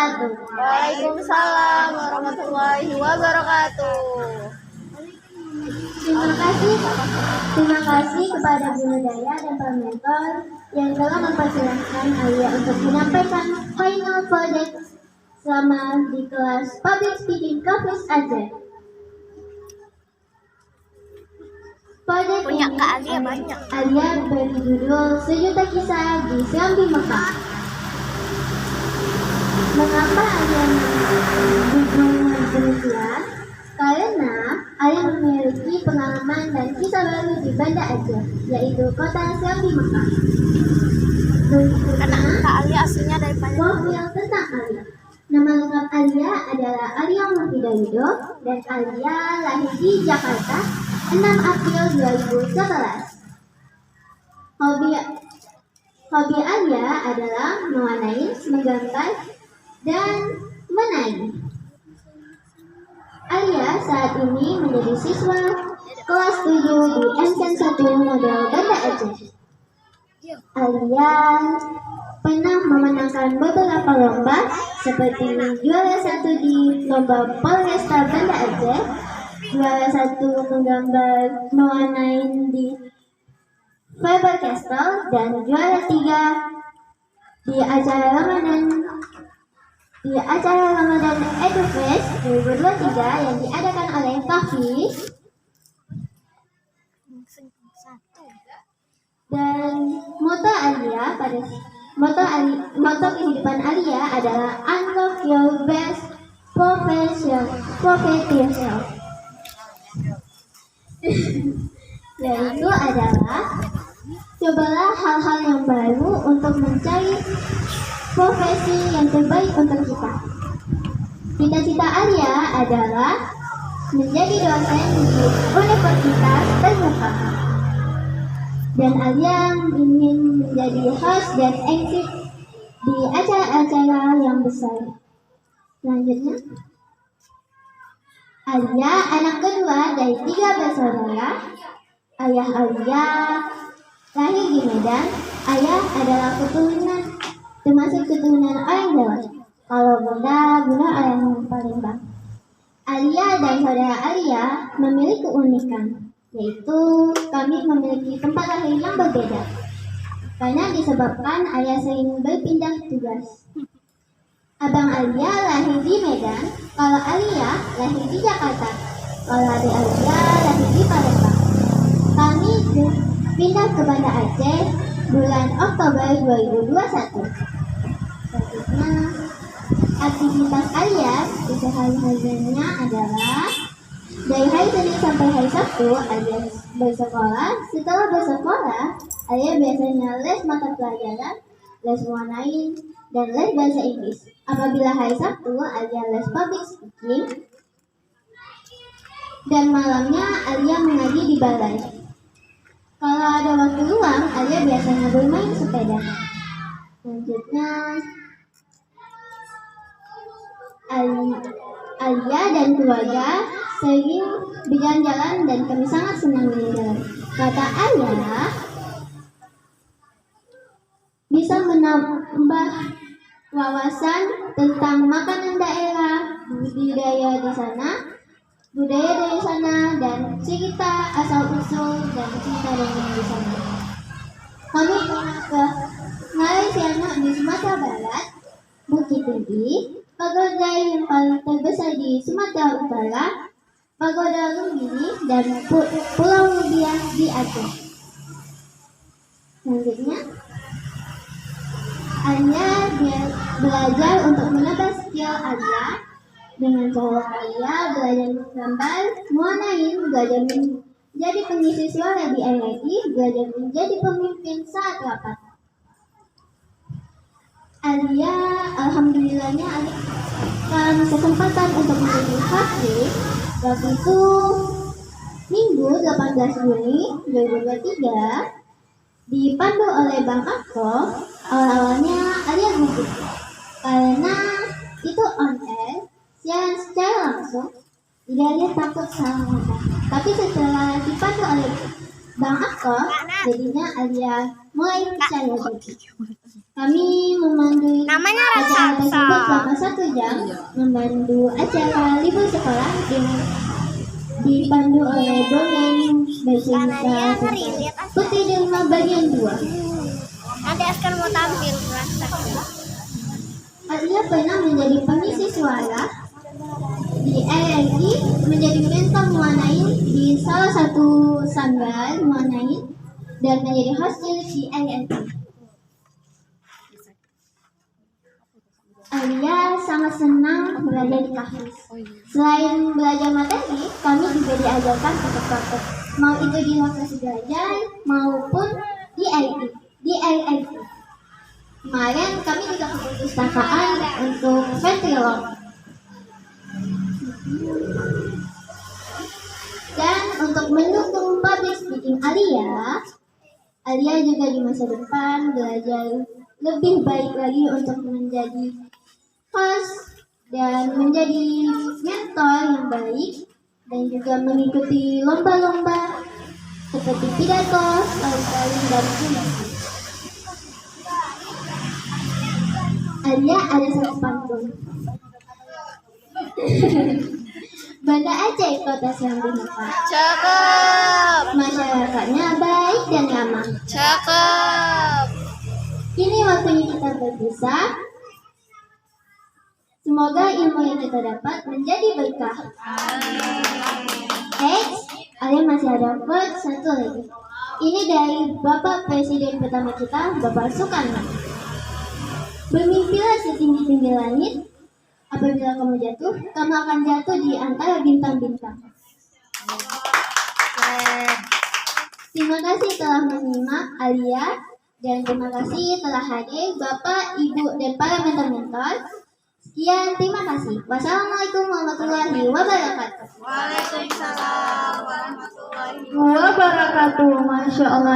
wabarakatuh. Waalaikumsalam warahmatullahi wabarakatuh. Terima kasih kepada Guru Daya dan Pak Mentor yang telah mempersilahkan Alia untuk menyampaikan final project selama di kelas Public Speaking Campus Aceh. Project Punya ini Kak Alia banyak. Alia beri judul Sejuta Kisah di Serambi Mekah. Mengapa Alia membuat demikian? Karena Alia memiliki pengalaman dan kisah baru di Banda Aceh, yaitu kota Serambi Mekah. Karena Kak Alia aslinya dari Palembang. Profil tentang Alia. Nama lengkap Alia adalah Alia Mufidawido dan Alia lahir di Jakarta 6 April 2011. Hobi Alia adalah mewarnai, menggambar, dan menari. Alia saat ini menjadi siswa kelas 7 di MK1 Model Banda Aceh. Alia pernah memenangkan beberapa lomba seperti juara 1 di lomba Polresta Banda Aceh, juara 1 menggambar mewarnai di Faber Castell, dan juara 3 di acara Ramadan Edufest 2023 yang diadakan oleh Tafi. Dan moto kehidupan Alia adalah unlock your best potential. Yaitu adalah cobalah hal-hal yang baru untuk mencari profesi yang terbaik untuk kita. Cita-cita Alia adalah menjadi dosen di Universitas Terbuka. Dan Alia ingin menjadi host dan MC di acara-acara yang besar. Selanjutnya, Alia anak kedua dari 3 bersaudara. Ayah Alia lahir di Medan. Ayah adalah termasuk keturunan orang Jawa. Kalau bunda orang Palembang. Alia dan saudara Alia memiliki keunikan, yaitu kami memiliki tempat lahir yang berbeda. Karena disebabkan Alia sering berpindah tugas. Abang Alia lahir di Medan, kalau Alia lahir di Jakarta. Kalau adik Alia lahir di Palembang. Kami pindah ke Banda Aceh bulan Oktober 2021. Selanjutnya, aktivitas Alia di sehari-harinya adalah dari hari Senin sampai hari Sabtu Alia bersekolah. Setelah bersekolah, Alia biasanya les mata pelajaran, les mewarnai, dan les bahasa Inggris. Apabila hari Sabtu, Alia les public speaking, dan malamnya Alia mengaji di balai. Kalau ada waktu luang, Alia biasanya bermain sepeda. Selanjutnya, Alia dan keluarga sering berjalan-jalan dan kami sangat senang berjalan. Kata Alia, bisa menambah wawasan tentang makanan daerah, budaya dari sana, dan cerita asal-usul dan cerita dari di sana. Kami pernah ke Ngarai Siano di Sumatera Barat, Bukit Tinggi, pagoda yang paling terbesar di Sumatera Utara, Pagoda Lumbini, dan Pulau Lubiah di Aceh. Selanjutnya, Alia belajar untuk menambah skill Alia dengan cara Alia belajar gambar, mewarnai, belajar menjadi pengisi suara di RRI, belajar menjadi pemimpin saat rapat. Alia, alhamdulillahnya kan kesempatan untuk menjadi hafiz waktu itu Minggu 18 Juni 2023 dipandu oleh Bang Akko. Awal-awalnya Alia gugup karena itu on air, siaran secara langsung, jadi Alia takut salah ngomong. Tapi setelah dipandu oleh Bang Akko, jadinya Alia mulai percaya diri. Kami memandu Namanya acara raksasa. tersebut selama 1 jam, membantu acara libur sekolah dengan dipandu oleh dongeng bercerita tentang Putri Delima bagian 2. Nanti Askar mau tampil raksasa. Alia pernah menjadi pengisi suara di RRI, menjadi mentor mewarnai di salah satu sanggar mewarnai, dan menjadi host cilik di RRI. Alia sangat senang belajar di kampus. Selain belajar materi, kami juga diajarkan untuk praktek, mau itu di lokasi belajar maupun di RRI. Kemarin kami juga ke perpustakaan untuk ventilog. Dan untuk mendukung public speaking Alia juga di masa depan belajar lebih baik lagi untuk menjadi host dan menjadi mentor yang baik, dan juga mengikuti lomba-lomba seperti pidato, storytelling, dan puisi. Alia ada satu pantun. Banda Aceh, kota yang bineka. Cakep. Masyarakatnya baik dan ramah. Cakep. Kini waktunya kita berpisah. Semoga ilmu yang kita dapat menjadi berkah. Alia masih ada quote satu lagi. Ini dari Bapak Presiden pertama kita, Bapak Soekarno. Bermimpilah setinggi-tinggi langit. Apabila kamu jatuh, kamu akan jatuh di antara bintang-bintang. Terima kasih telah menyimak Alia, dan terima kasih telah hadir Bapak, Ibu, dan para mentor-mentor. Sekian, terima kasih. Wassalamualaikum warahmatullahi wabarakatuh. Waalaikumsalam warahmatullahi Wabarakatuh, Masya Allah.